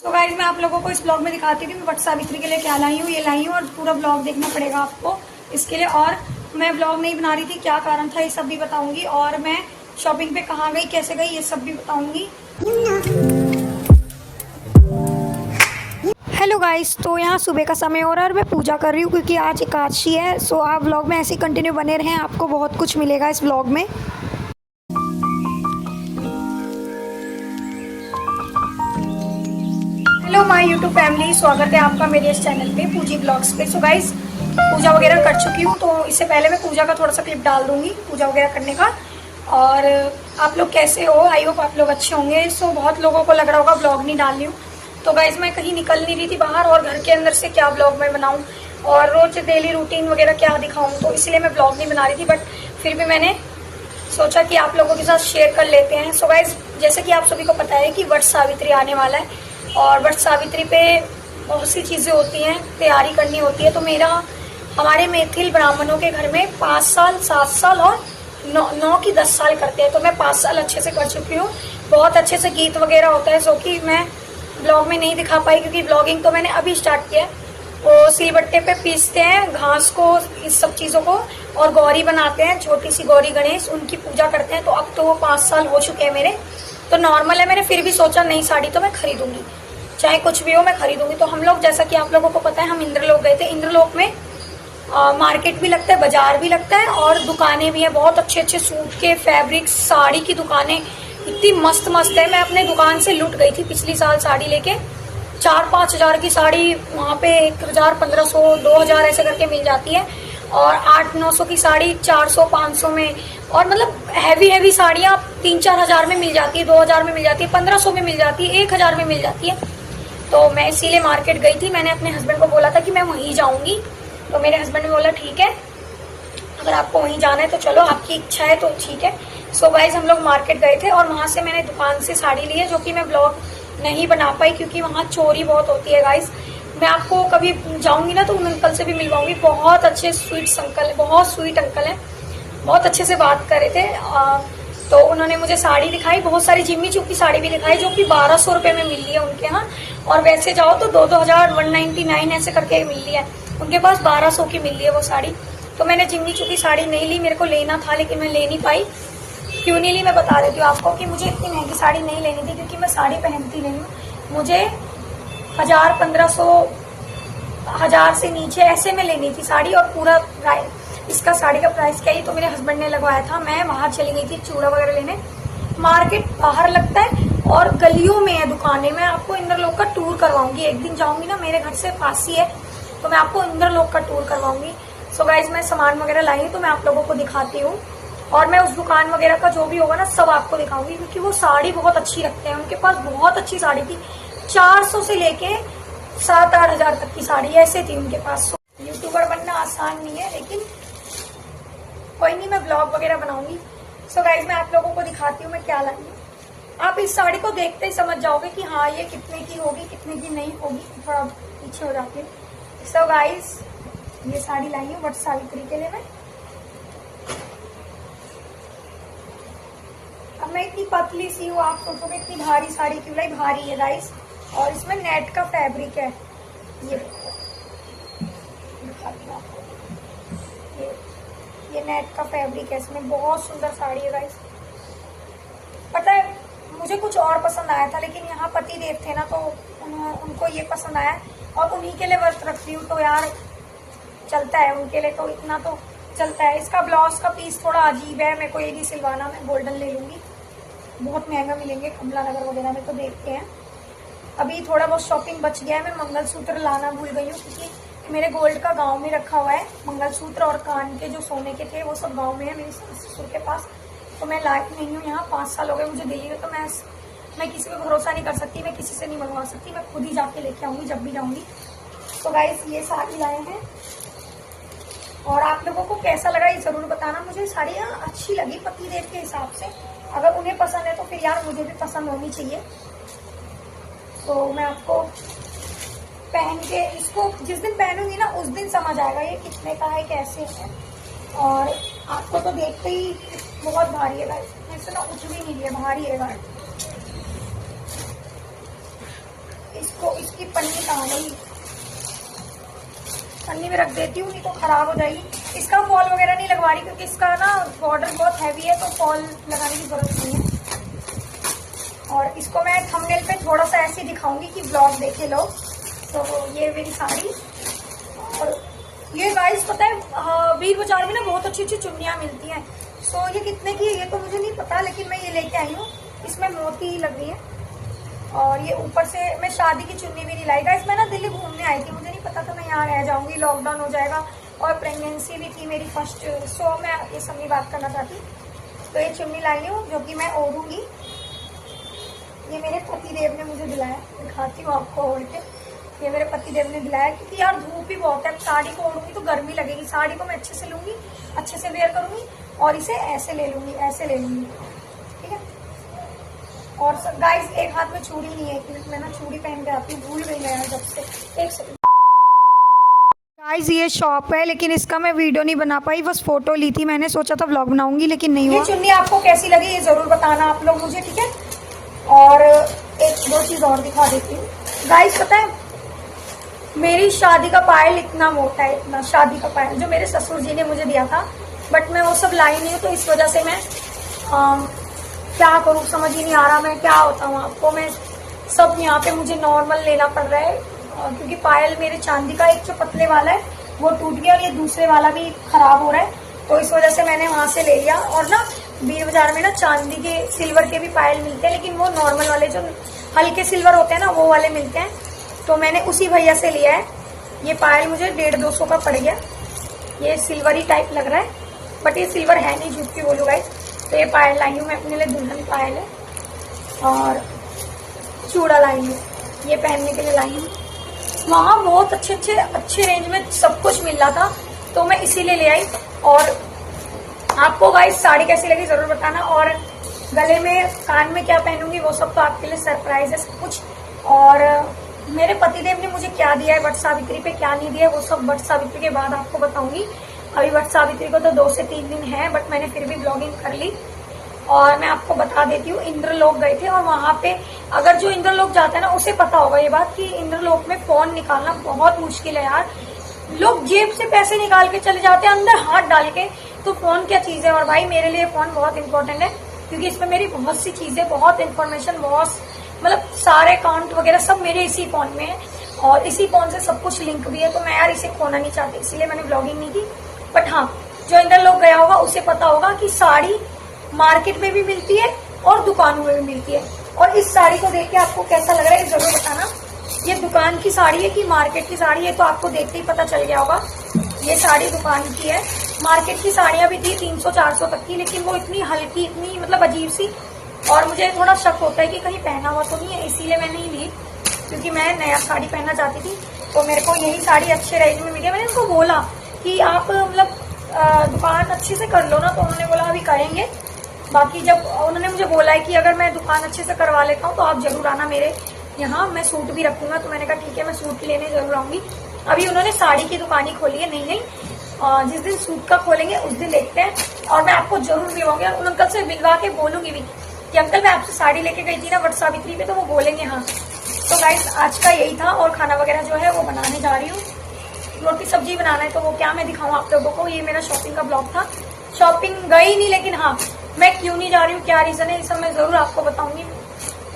तो गाइस मैं आप लोगों को इस ब्लॉग में दिखाती हूँ कि मैं वट सावित्री के लिए क्या लाई हूँ। ये लाई हूँ और पूरा ब्लॉग देखना पड़ेगा आपको इसके लिए। और मैं ब्लॉग नहीं बना रही थी, क्या कारण था ये सब भी बताऊंगी। और मैं शॉपिंग पे कहाँ गई, कैसे गई, ये सब भी बताऊंगी। हेलो गाइस, तो यहाँ सुबह का समय हो रहा है और मैं पूजा कर रही हूँ क्योंकि आज एकादशी है। सो आप ब्लॉग में ऐसे ही कंटिन्यू बने रहें, आपको बहुत कुछ मिलेगा इस ब्लॉग में। हेलो माय यूट्यूब फैमिली, स्वागत है आपका मेरे इस चैनल पे पूजी ब्लॉग्स पे। सो गाइस पूजा वगैरह कर चुकी हूँ, तो इससे पहले मैं पूजा का थोड़ा सा क्लिप डाल दूंगी पूजा वगैरह करने का। और आप लोग कैसे हो, आई होप आप लोग अच्छे होंगे। सो बहुत लोगों को लग रहा होगा ब्लॉग नहीं डाल रही हूँ, तो गाइज मैं कहीं निकल नहीं रही थी बाहर और घर के अंदर से क्या ब्लॉग मैं बनाऊं और रोज डेली रूटीन वगैरह क्या दिखाऊं, तो इसलिए मैं ब्लॉग नहीं बना रही थी। बट फिर भी मैंने सोचा कि आप लोगों के साथ शेयर कर लेते हैं। सो गाइज जैसे कि आप सभी को पता है कि वट सावित्री आने वाला है और वट सावित्री पे बहुत सी चीज़ें होती हैं, तैयारी करनी होती है। तो हमारे मैथिल ब्राह्मणों के घर में 5 साल 7 साल और 9 की 10 साल करते हैं। तो मैं 5 साल अच्छे से कर चुकी हूँ। बहुत अच्छे से गीत वगैरह होता है जो कि मैं ब्लॉग में नहीं दिखा पाई क्योंकि ब्लॉगिंग तो मैंने अभी स्टार्ट किया है। वो सिलबट्टे पे पीसते हैं घास को, इस सब चीज़ों को, और गौरी बनाते हैं, छोटी सी गौरी गणेश, उनकी पूजा करते हैं। तो अब तो वो 5 साल हो चुके हैं मेरे, तो नॉर्मल है। मैंने फिर भी सोचा नई साड़ी तो मैं खरीदूंगी, चाहे कुछ भी हो मैं खरीदूंगी। तो हम लोग, जैसा कि आप लोगों को पता है, हम इंद्रलोक गए थे। इंद्रलोक में मार्केट भी लगता है, बाजार भी लगता है और दुकानें भी हैं। बहुत अच्छे अच्छे सूट के फैब्रिक, साड़ी की दुकानें इतनी मस्त मस्त है। मैं अपने दुकान से लुट गई थी पिछली साल साड़ी लेके। 4-5 हजार की साड़ी वहाँ पे 1000, 1500, 2000 ऐसे करके मिल जाती है। और 800-900 की साड़ी 400-500 में। और मतलब हैवी हैवी साड़ियाँ 3-4 हजार में मिल जाती है, 2000 में मिल जाती है, 1500 में मिल जाती है, 1000 में मिल जाती है। तो मैं इसीलिए मार्केट गई थी। मैंने अपने हस्बैंड को बोला था कि मैं वहीं जाऊँगी, तो मेरे हस्बैंड ने बोला ठीक है, अगर आपको वहीं जाना है तो चलो, आपकी इच्छा है तो ठीक है। सो गाइज हम लोग मार्केट गए थे और वहाँ से मैंने दुकान से साड़ी ली है, जो कि मैं ब्लॉग नहीं बना पाई क्योंकि वहाँ चोरी बहुत होती है गाइज। मैं आपको कभी जाऊँगी ना तो उन अंकल से भी मिलवाऊंगी, बहुत अच्छे स्वीट अंकल है, बहुत स्वीट अंकल है, बहुत अच्छे से बात कर रहे थे। तो उन्होंने मुझे साड़ी दिखाई, बहुत सारी जिम्मी चूक की साड़ी भी दिखाई जो कि 1200 रुपये में मिल रही है उनके यहाँ। और वैसे जाओ तो 2-2000, 199 ऐसे करके मिल रही है, उनके पास 1200 की मिल रही है वो साड़ी। तो मैंने जिम्मी चूक की साड़ी नहीं ली, मेरे को लेना था लेकिन मैं ले नहीं पाई। क्यों नहीं ली मैं बता देती हूँ आपको कि मुझे इतनी महंगी साड़ी नहीं लेनी थी क्योंकि मैं साड़ी पहनती नहीं हूँ। मुझे 1000, 1500, 1000 से नीचे ऐसे में लेनी थी साड़ी। और पूरा इसका साड़ी का प्राइस क्या ही तो मेरे हस्बैंड ने लगवाया था। मैं वहां चली गई थी चूड़ा वगैरह लेने। मार्केट बाहर लगता है और गलियों में है दुकानें। मैं आपको इंद्रलोक का टूर करवाऊंगी, एक दिन जाऊंगी ना, मेरे घर से पास ही है, तो मैं आपको इंद्रलोक का टूर करवाऊंगी। सो गाइज मैं सामान वगैरह लाई हूँ तो मैं आप लोगों को दिखाती हूँ और मैं उस दुकान वगैरह का जो भी होगा ना सब आपको दिखाऊंगी क्योंकि वो साड़ी बहुत अच्छी रखते हैं। उनके पास बहुत अच्छी साड़ी थी, 400 से लेके 7-8 हजार तक की साड़ी ऐसे थी उनके पास। यूट्यूबर बनना आसान नहीं है, लेकिन कोई नहीं, मैं ब्लॉग वगैरह बनाऊंगी। सो गाइज मैं आप लोगों को दिखाती हूँ मैं क्या लाई हूँ। आप इस साड़ी को देखते ही समझ जाओगे कि हाँ ये कितने की होगी, कितने की नहीं होगी। थोड़ा पीछे हो जाती है। सो गाइज ये साड़ी लाई हूँ वट सावित्री के लिए मैं। अब मैं इतनी पतली सी हूँ, आप सोचोगे इतनी भारी साड़ी क्यों लाई, भारी है गाइज। और इसमें नेट का फैब्रिक है, ये दिखाती हूँ आपको। ये नेट का फैब्रिक है, इसमें बहुत सुंदर साड़ी है गाइस। पता है मुझे कुछ और पसंद आया था लेकिन यहाँ पति देव थे ना, तो उनको ये पसंद आया और उन्हीं के लिए व्रत रख रही हूँ, तो यार चलता है उनके लिए, तो इतना तो चलता है। इसका ब्लाउज का पीस थोड़ा अजीब है, मेरे को ये नहीं सिलवाना, मैं गोल्डन ले लूंगी, बहुत महंगा मिलेंगे कमला नगर वगैरह में, तो देखते हैं। अभी थोड़ा बहुत शॉपिंग बच गया है। मैं मंगलसूत्र लाना भूल गई हूँ क्योंकि मेरे गोल्ड का गांव में रखा हुआ है। मंगलसूत्र और कान के जो सोने के थे वो सब गांव में है मेरे ससुर के पास, तो मैं लायक नहीं हूँ यहाँ। 5 साल हो गए मुझे दिल्ली में, तो मैं किसी पे भरोसा नहीं कर सकती, मैं किसी से नहीं मंगवा सकती, मैं खुद ही जाके लेके आऊंगी जब भी जाऊंगी। तो गाइस ये साड़ी लाए हैं और आप लोगों को कैसा लगा ये जरूर बताना। मुझे साड़ियाँ अच्छी लगी पति देव के हिसाब से, अगर उन्हें पसंद है तो फिर यार मुझे भी पसंद होनी चाहिए। तो मैं आपको पहन के, इसको जिस दिन पहनूंगी ना उस दिन समझ आएगा ये कितने का है, कैसे है। और आपको तो देखते ही बहुत भारी है गाइस, ऐसे ना उठ भी नहीं है, भारी है गाइस। इसको, इसकी पन्नी कहाँ गई, पन्नी में रख देती हूँ, नहीं तो खराब हो जाएगी। इसका फॉल वगैरह नहीं लगवा रही क्योंकि इसका ना बॉर्डर बहुत हैवी है, तो फॉल लगाने की जरूरत नहीं है। और इसको मैं थंबनेल पे थोड़ा सा ऐसे दिखाऊंगी कि ब्लॉग देखे लोग। तो ये मेरी साड़ी, और ये गाइस पता है बीर बाजार में ना बहुत अच्छी अच्छी चुन्नियाँ मिलती हैं। सो ये कितने की है ये तो मुझे नहीं पता, लेकिन मैं ये लेके आई हूँ। इसमें मोती लग रही है, और ये ऊपर से मैं शादी की चुन्नी भी नहीं लाई। गाइस मैं ना दिल्ली घूमने आई थी, मुझे नहीं पता था मैं यहाँ रह जाऊंगी, लॉकडाउन हो जाएगा, और प्रेगनेंसी भी थी मेरी फर्स्ट। सो मैं ये सब नहीं बात करना चाहती। तो ये चुन्नी लाई हूँ जो कि मैं ओढ़ूंगी। ये मेरे पतिदेव ने मुझे दिलाया, दिखाती हूँ आपको ओढ़ के। ये मेरे पतिदेव ने दिलाया क्योंकि यार धूप भी बहुत है, साड़ी को ओढ़ूंगी तो गर्मी लगेगी। साड़ी को मैं अच्छे से लूंगी, अच्छे से वेयर करूंगी, और इसे ऐसे ले लूंगी, ऐसे ले लूंगी, ठीक है। और गाइस एक हाथ में चूड़ी नहीं है, एक मिनट में ना चूड़ी पहन के आती हूँ, भूल गई मैं यार जब से। एक सेकंड गाइस, ये शॉप है लेकिन इसका मैं वीडियो नहीं बना पाई, बस फोटो ली थी मैंने, सोचा था व्लॉग बनाऊंगी लेकिन नहीं हुआ। ये चुन्नी आपको कैसी लगी ये जरूर बताना आप लोग मुझे, ठीक है। और एक दो चीज और दिखा देती हूँ गाइस। पता है मेरी शादी का पायल इतना मोटा है, इतना, शादी का पायल जो मेरे ससुर जी ने मुझे दिया था, बट मैं वो सब लाई नहीं हूँ, तो इस वजह से मैं क्या करूँ समझ ही नहीं आ रहा मैं क्या होता हूँ आपको। मैं सब यहाँ पे मुझे नॉर्मल लेना पड़ रहा है, क्योंकि पायल मेरे चांदी का एक जो पतले वाला है वो टूट गया, और ये दूसरे वाला भी खराब हो रहा है, तो इस वजह से मैंने वहां से ले लिया। और ना बीर बाजार में ना चांदी के, सिल्वर के भी पायल मिलते हैं, लेकिन वो नॉर्मल वाले जो हल्के सिल्वर होते हैं ना वो वाले मिलते हैं, तो मैंने उसी भैया से लिया है। ये पायल मुझे 150-200 का पड़ गया। ये सिल्वरी टाइप लग रहा है, बट ये सिल्वर है नहीं, झूठ की बोलूँ गाइस। तो ये पायल लाई हूँ मैं अपने लिए, दुल्हन पायल है, और चूड़ा लाई हूँ, ये पहनने के लिए लाई हूँ। वहाँ बहुत अच्छे रेंज में सब कुछ मिल रहा था, तो मैं इसीलिए ले आई। और आपको गाइस साड़ी कैसी लगी जरूर बताना, और गले में, कान में क्या पहनूंगी वो सब तो आपके लिए सरप्राइज है सब कुछ। और मेरे पतिदेव ने मुझे क्या दिया है वट सावित्री पे, क्या नहीं दिया, वो सब वट सावित्री के बाद आपको बताऊंगी। अभी वट सावित्री को तो 2 से 3 दिन है, बट मैंने फिर भी ब्लॉगिंग कर ली। और मैं आपको बता देती हूँ, इंद्रलोक गए थे, और वहां पे अगर जो इंद्रलोक जाता है ना उसे पता होगा ये बात कि इंद्रलोक में फोन निकालना बहुत मुश्किल है यार। लोग जेब से पैसे निकाल के चले जाते हैं अंदर हाथ डाल के, तो फोन क्या चीज है। और भाई मेरे लिए फोन बहुत इंपॉर्टेंट है, क्योंकि इसमें मेरी बहुत सी चीजें, बहुत इन्फॉर्मेशन, बहुत मतलब सारे अकाउंट वगैरह सब मेरे इसी फोन में है, और इसी फोन से सब कुछ लिंक भी है, तो मैं यार इसे खोना नहीं चाहती, इसीलिए मैंने ब्लॉगिंग नहीं की। बट हाँ, जो इंद्रलोक गया होगा उसे पता होगा कि साड़ी मार्केट में भी मिलती है और दुकानों में भी मिलती है। और इस साड़ी को देख के आपको कैसा लग रहा है जरूर बताना। ये दुकान की साड़ी है कि मार्केट की साड़ी है, तो आपको देखते ही पता चल गया होगा। ये साड़ी दुकान की है, मार्केट की साड़ियां भी थी 300-400 तक की, लेकिन वो इतनी हल्की, इतनी मतलब अजीब सी, और मुझे थोड़ा शक होता है कि कहीं पहना हुआ तो नहीं है, इसीलिए मैं नहीं ली, क्योंकि मैं नया साड़ी पहनना चाहती थी। तो मेरे को यही साड़ी अच्छे रेंज में मिली। मैंने उनको बोला कि आप मतलब दुकान अच्छे से कर लो ना, तो उन्होंने बोला अभी करेंगे। बाकी जब उन्होंने मुझे बोला है कि अगर मैं दुकान अच्छे से करवा लेता हूँ तो आप जरूर आना मेरे यहाँ, मैं सूट भी रखूंगा। तो मैंने कहा ठीक है, मैं सूट लेने जरूर आऊंगी। अभी उन्होंने साड़ी की दुकान ही खोली है, नहीं जिस दिन सूट का खोलेंगे उस दिन देखते हैं, और मैं आपको जरूर मिलवाऊंगी। और उन अंकल से मिलवा के बोलूंगी भी कि अंकल मैं आपसे साड़ी लेके गई थी ना वट सावित्री पे, तो वो बोलेंगे हाँ। तो गाइस आज का यही था, और खाना वगैरह जो है वो बनाने जा रही हूँ, रोटी सब्जी बनाना है, तो वो क्या मैं दिखाऊं आप लोगों को। ये मेरा शॉपिंग का ब्लॉग था, शॉपिंग गई नहीं, लेकिन हाँ मैं क्यों नहीं जा रही हूँ, क्या रीजन है, ये सब मैं जरूर आपको बताऊंगी।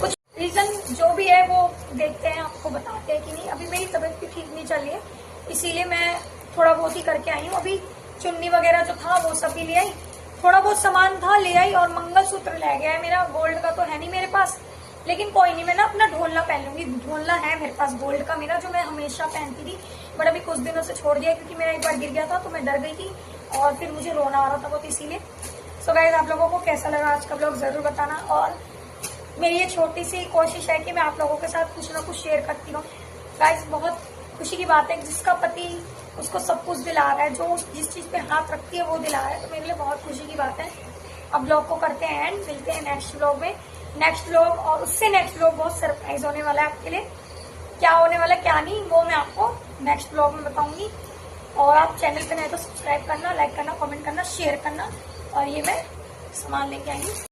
कुछ रीजन जो भी है वो देखते हैं, आपको बताते हैं कि नहीं। अभी मेरी तबीयत भी ठीक नहीं चल रही है, इसीलिए मैं थोड़ा बहुत ही करके आई हूँ। अभी चुन्नी वगैरह जो था वो सब भी ले आई, थोड़ा बहुत सामान था ले आई, और मंगलसूत्र ले गया है मेरा। गोल्ड का तो है नहीं मेरे पास, लेकिन कोई नहीं, मैं ना अपना ढोलना पहन लूंगी। ढोलना है मेरे पास गोल्ड का मेरा, जो मैं हमेशा पहनती थी, बट अभी कुछ दिनों से छोड़ दिया क्योंकि मेरा एक बार गिर गया था, तो मैं डर गई थी, और फिर मुझे रोना आ रहा था बहुत, इसीलिए। सो गाइस आप लोगों को कैसा लगा आज का ब्लॉग जरूर बताना, और मेरी ये छोटी सी कोशिश है कि मैं आप लोगों के साथ कुछ ना कुछ शेयर करती रहूँ। गाइस बहुत खुशी की बात है, जिसका पति उसको सब कुछ दिला रहा है, जो जिस चीज पे हाथ रखती है वो दिला रहा है, तो मेरे लिए बहुत खुशी की बात है। अब ब्लॉग को करते हैं एंड, मिलते हैं नेक्स्ट ब्लॉग में। नेक्स्ट ब्लॉग और उससे नेक्स्ट ब्लॉग बहुत सरप्राइज होने वाला है आपके लिए, क्या होने वाला क्या नहीं वो मैं आपको नेक्स्ट ब्लॉग में बताऊंगी। और आप चैनल पे नए तो सब्सक्राइब करना, लाइक करना, कमेंट करना, शेयर करना, और ये मैं सामान लेके आएंगी।